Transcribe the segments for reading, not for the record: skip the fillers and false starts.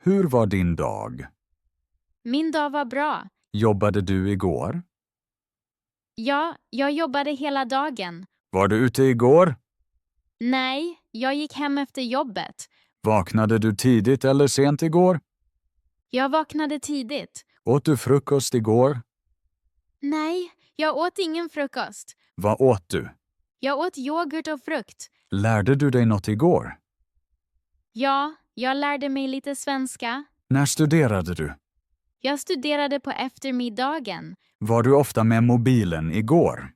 Hur var din dag? Min dag var bra. Jobbade du igår? Ja, jag jobbade hela dagen. Var du ute igår? Nej, jag gick hem efter jobbet. Vaknade du tidigt eller sent igår? Jag vaknade tidigt. Åt du frukost igår? Nej, jag åt ingen frukost. Vad åt du? Jag åt yoghurt och frukt. Lärde du dig något igår? Ja, jag lärde mig lite svenska. När studerade du? Jag studerade på eftermiddagen. Var du ofta med mobilen igår?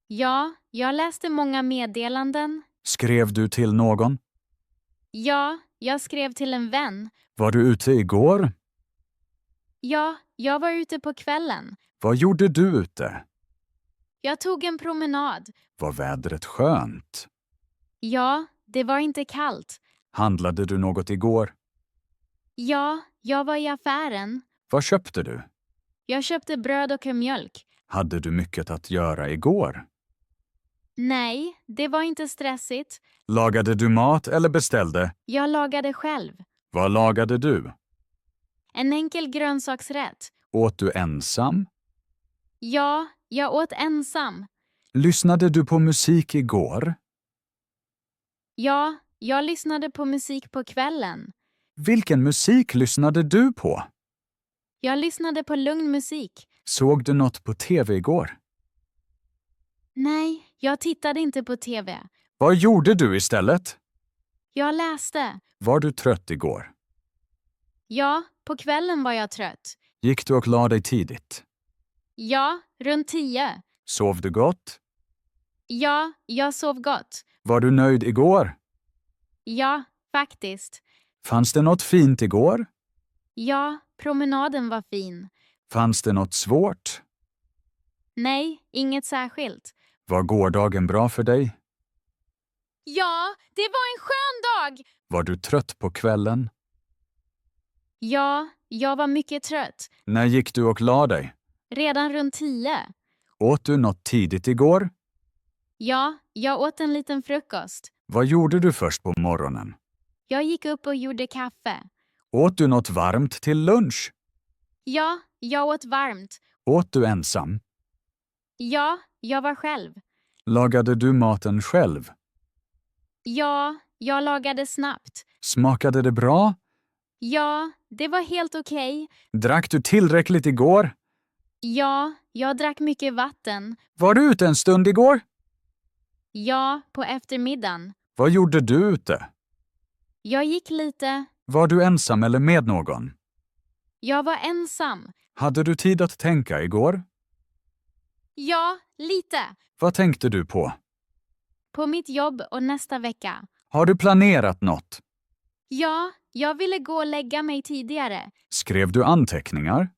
Ja, jag läste många meddelanden. Skrev du till någon? Ja, jag skrev till en vän. Var du ute igår? Ja, jag var ute på kvällen. Vad gjorde du ute? Jag tog en promenad. Var vädret skönt? Ja, det var inte kallt. Handlade du något igår? Ja, jag var i affären. Vad köpte du? Jag köpte bröd och mjölk. Hade du mycket att göra igår? Nej, det var inte stressigt. Lagade du mat eller beställde? Jag lagade själv. Vad lagade du? En enkel grönsaksrätt. Åt du ensam? Ja, jag åt ensam. Lyssnade du på musik igår? Ja, jag lyssnade på musik på kvällen. Vilken musik lyssnade du på? Jag lyssnade på lugn musik. Såg du något på tv igår? Nej, jag tittade inte på tv. Vad gjorde du istället? Jag läste. Var du trött igår? Ja, på kvällen var jag trött. Gick du och la dig tidigt? Ja, runt 10. Sov du gott? Ja, jag sov gott. Var du nöjd igår? Ja, faktiskt. Fanns det något fint igår? Ja, promenaden var fin. Fanns det något svårt? Nej, inget särskilt. Var gårdagen bra för dig? Ja, det var en skön dag! Var du trött på kvällen? Ja, jag var mycket trött. När gick du och la dig? Redan runt 10. Åt du något tidigt igår? Ja, jag åt en liten frukost. Vad gjorde du först på morgonen? Jag gick upp och gjorde kaffe. Åt du något varmt till lunch? Ja, jag åt varmt. Åt du ensam? Ja, jag var själv. Lagade du maten själv? Ja, jag lagade snabbt. Smakade det bra? Ja, det var helt okej. Drack du tillräckligt igår? Ja, jag drack mycket vatten. Var du ute en stund igår? Ja, på eftermiddagen. Vad gjorde du ute? Jag gick lite. Var du ensam eller med någon? Jag var ensam. Hade du tid att tänka igår? Ja, lite. Vad tänkte du på? På mitt jobb och nästa vecka. Har du planerat något? Ja, jag ville gå och lägga mig tidigare. Skrev du anteckningar?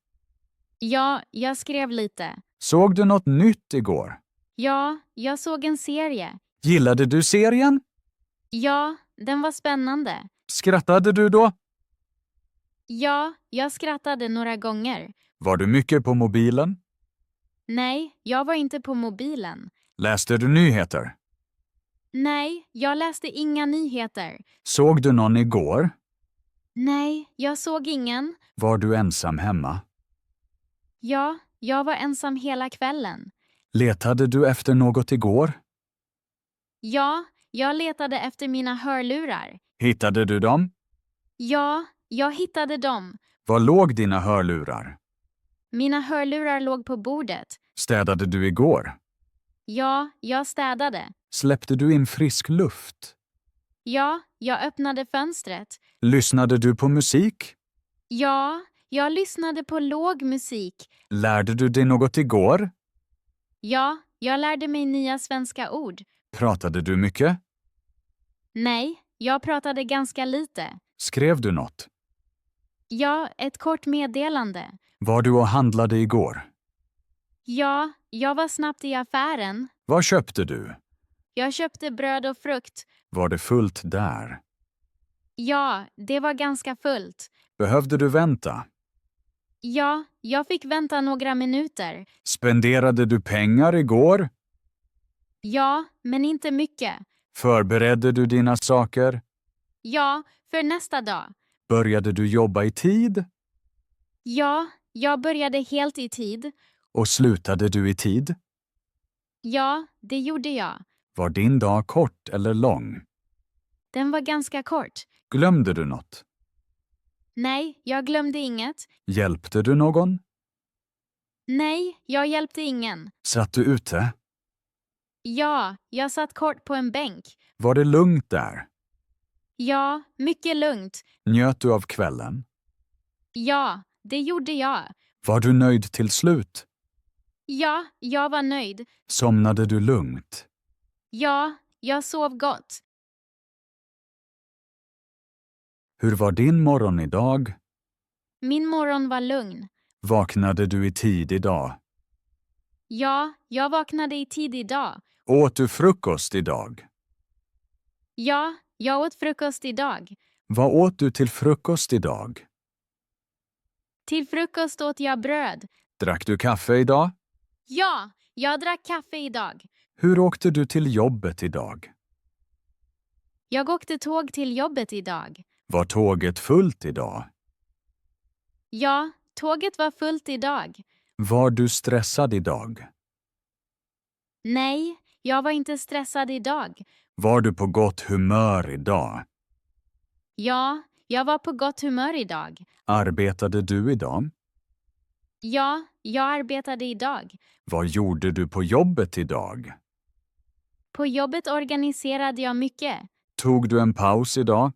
Ja, jag skrev lite. Såg du något nytt igår? Ja, jag såg en serie. Gillade du serien? Ja, den var spännande. Skrattade du då? Ja, jag skrattade några gånger. Var du mycket på mobilen? Nej, jag var inte på mobilen. Läste du nyheter? Nej, jag läste inga nyheter. Såg du någon igår? Nej, jag såg ingen. Var du ensam hemma? Ja, jag var ensam hela kvällen. Letade du efter något igår? Ja, jag letade efter mina hörlurar. Hittade du dem? Ja, jag hittade dem. Var låg dina hörlurar? Mina hörlurar låg på bordet. Städade du igår? Ja, jag städade. Släppte du in frisk luft? Ja, jag öppnade fönstret. Lyssnade du på musik? Ja, jag lyssnade på låg musik. Lärde du dig något igår? Ja, jag lärde mig nya svenska ord. Pratade du mycket? Nej, jag pratade ganska lite. Skrev du något? Ja, ett kort meddelande. Var du och handlade igår? Ja, jag var snabbt i affären. Vad köpte du? Jag köpte bröd och frukt. Var det fullt där? Ja, det var ganska fullt. Behövde du vänta? Ja, jag fick vänta några minuter. Spenderade du pengar igår? Ja, men inte mycket. Förberedde du dina saker? Ja, för nästa dag. Började du jobba i tid? Ja, jag började helt i tid. Och slutade du i tid? Ja, det gjorde jag. Var din dag kort eller lång? Den var ganska kort. Glömde du något? Nej, jag glömde inget. Hjälpte du någon? Nej, jag hjälpte ingen. Satt du ute? Ja, jag satt kort på en bänk. Var det lugnt där? Ja, mycket lugnt. Njöt du av kvällen? Ja, det gjorde jag. Var du nöjd till slut? Ja, jag var nöjd. Somnade du lugnt? Ja, jag sov gott. Hur var din morgon idag? Min morgon var lugn. Vaknade du i tid idag? Ja, jag vaknade i tid idag. Åt du frukost idag? Ja, jag åt frukost idag. Vad åt du till frukost idag? Till frukost åt jag bröd. Drack du kaffe idag? Ja, jag drack kaffe idag. Hur åkte du till jobbet idag? Jag åkte tåg till jobbet idag. Var tåget fullt idag? Ja, tåget var fullt idag. Var du stressad idag? Nej, jag var inte stressad idag. Var du på gott humör idag? Ja, jag var på gott humör idag. Arbetade du idag? Ja, jag arbetade idag. Vad gjorde du på jobbet idag? På jobbet organiserade jag mycket. Tog du en paus idag?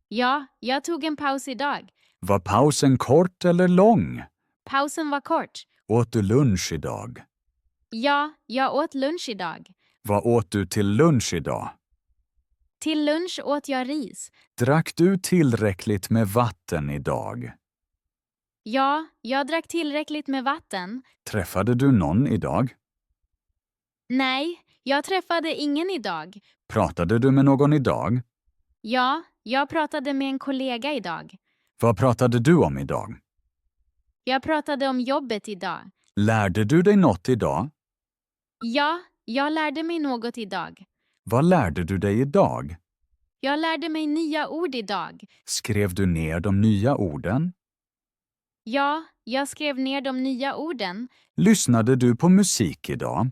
Ja, jag tog en paus idag. Var pausen kort eller lång? Pausen var kort. Åt du lunch idag? Ja, jag åt lunch idag. Vad åt du till lunch idag? Till lunch åt jag ris. Drack du tillräckligt med vatten idag? Ja, jag drack tillräckligt med vatten. Träffade du någon idag? Nej, jag träffade ingen idag. Pratade du med någon idag? Ja, jag pratade med en kollega idag. Vad pratade du om idag? Jag pratade om jobbet idag. Lärde du dig något idag? Ja, jag lärde mig något idag. Vad lärde du dig idag? Jag lärde mig nya ord idag. Skrev du ner de nya orden? Ja, jag skrev ner de nya orden. Lyssnade du på musik idag?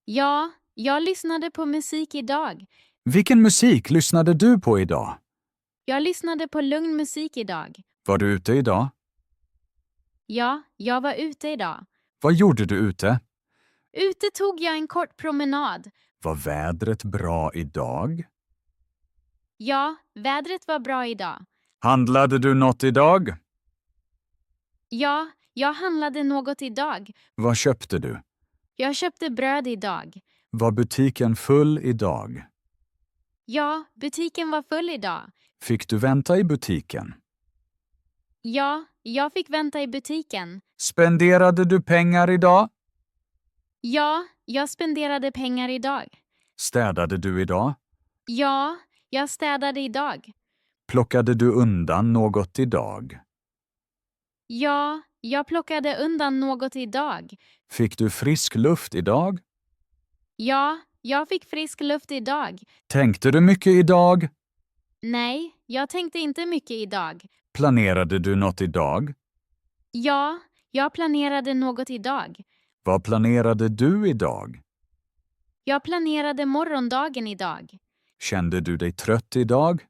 Ja, jag lyssnade på musik idag. Vilken musik lyssnade du på idag? Jag lyssnade på lugn musik idag. Var du ute idag? Ja, jag var ute idag. Vad gjorde du ute? Ute tog jag en kort promenad. Var vädret bra idag? Ja, vädret var bra idag. Handlade du något idag? Ja, jag handlade något idag. Vad köpte du? Jag köpte bröd idag. Var butiken full idag? Ja, butiken var full idag. Fick du vänta i butiken? Ja, jag fick vänta i butiken. Spenderade du pengar idag? Ja, jag spenderade pengar idag. Städade du idag? Ja, jag städade idag. Plockade du undan något idag? Ja, jag plockade undan något idag. Fick du frisk luft idag? Ja, jag fick frisk luft idag. Tänkte du mycket idag? Nej, jag tänkte inte mycket idag. Planerade du något idag? Ja, jag planerade något idag. Vad planerade du idag? Jag planerade morgondagen idag. Kände du dig trött idag?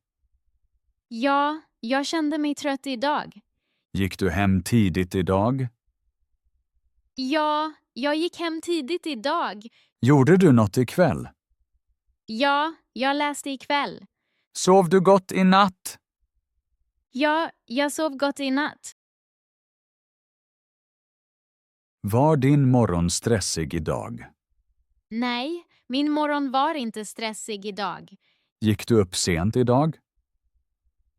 Ja, jag kände mig trött idag. Gick du hem tidigt idag? Ja, jag gick hem tidigt idag. Gjorde du något ikväll? Ja, jag läste ikväll. Sov du gott i natt? Ja, jag sov gott i natt. Var din morgon stressig idag? Nej, min morgon var inte stressig idag. Gick du upp sent idag?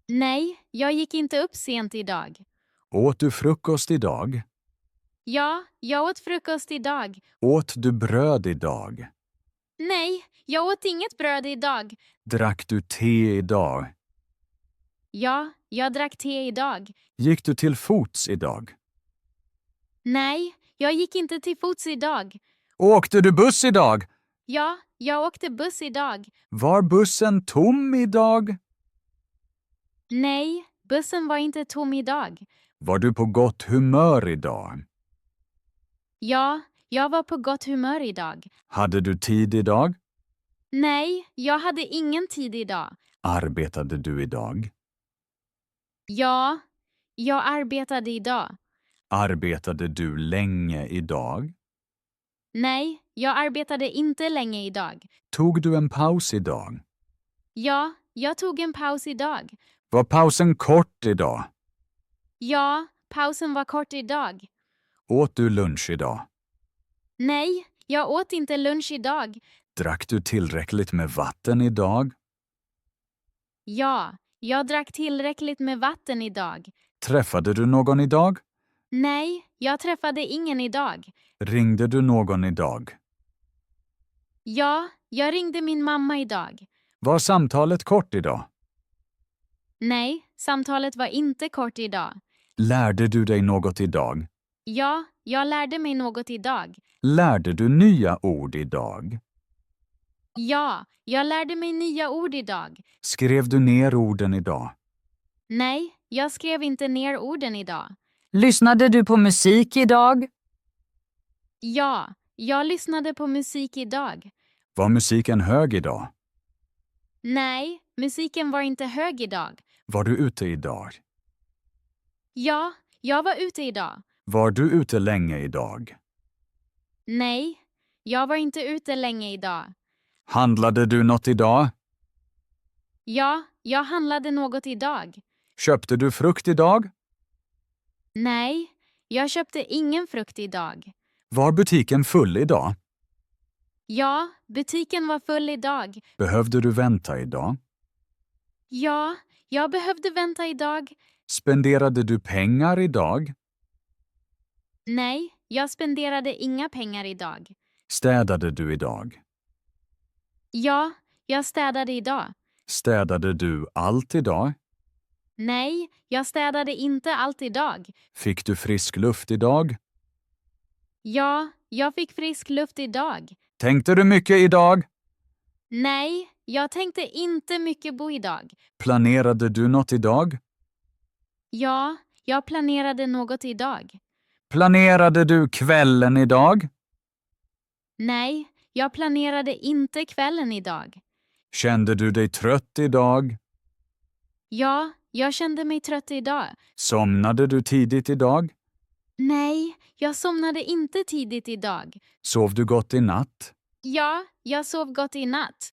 Nej, jag gick inte upp sent idag. Åt du frukost idag? Ja, jag åt frukost idag. Åt du bröd idag? Nej, jag åt inget bröd idag. Drack du te idag? Ja, jag drack te idag. Gick du till fots idag? Nej, jag gick inte till fots idag. Åkte du buss idag? Ja, jag åkte buss idag. Var bussen tom idag? Nej, bussen var inte tom idag. Var du på gott humör idag? Ja, jag var på gott humör idag. Hade du tid idag? Nej, jag hade ingen tid idag. Arbetade du idag? Ja, jag arbetade idag. Arbetade du länge idag? Nej, jag arbetade inte länge idag. Tog du en paus idag? Ja, jag tog en paus idag. Var pausen kort idag? Ja, pausen var kort idag. Åt du lunch idag? Nej, jag åt inte lunch idag. Drack du tillräckligt med vatten idag? Ja, jag drack tillräckligt med vatten idag. Träffade du någon idag? Nej, jag träffade ingen idag. Ringde du någon idag? Ja, jag ringde min mamma idag. Var samtalet kort idag? Nej, samtalet var inte kort idag. Lärde du dig något idag? Ja, jag lärde mig något idag. Lärde du nya ord idag? Ja, jag lärde mig nya ord idag. Skrev du ner orden idag? Nej, jag skrev inte ner orden idag. Lyssnade du på musik idag? Ja, jag lyssnade på musik idag. Var musiken hög idag? Nej, musiken var inte hög idag. Var du ute idag? Ja, jag var ute idag. Var du ute länge idag? Nej, jag var inte ute länge idag. Handlade du något idag? Ja, jag handlade något idag. Köpte du frukt idag? Nej, jag köpte ingen frukt idag. Var butiken full idag? Ja, butiken var full idag. Behövde du vänta idag? Ja, jag behövde vänta idag. Spenderade du pengar idag? Nej, jag spenderade inga pengar idag. Städade du idag? Ja, jag städade idag. Städade du allt idag? Nej, jag städade inte allt idag. Fick du frisk luft idag? Ja, jag fick frisk luft idag. Tänkte du mycket idag? Nej, jag tänkte inte mycket på idag. Planerade du något idag? Ja, jag planerade något idag. Planerade du kvällen idag? Nej, jag planerade inte kvällen idag. Kände du dig trött idag? Ja, jag kände mig trött idag. Somnade du tidigt idag? Nej, jag somnade inte tidigt idag. Sov du gott i natt? Ja, jag sov gott i natt.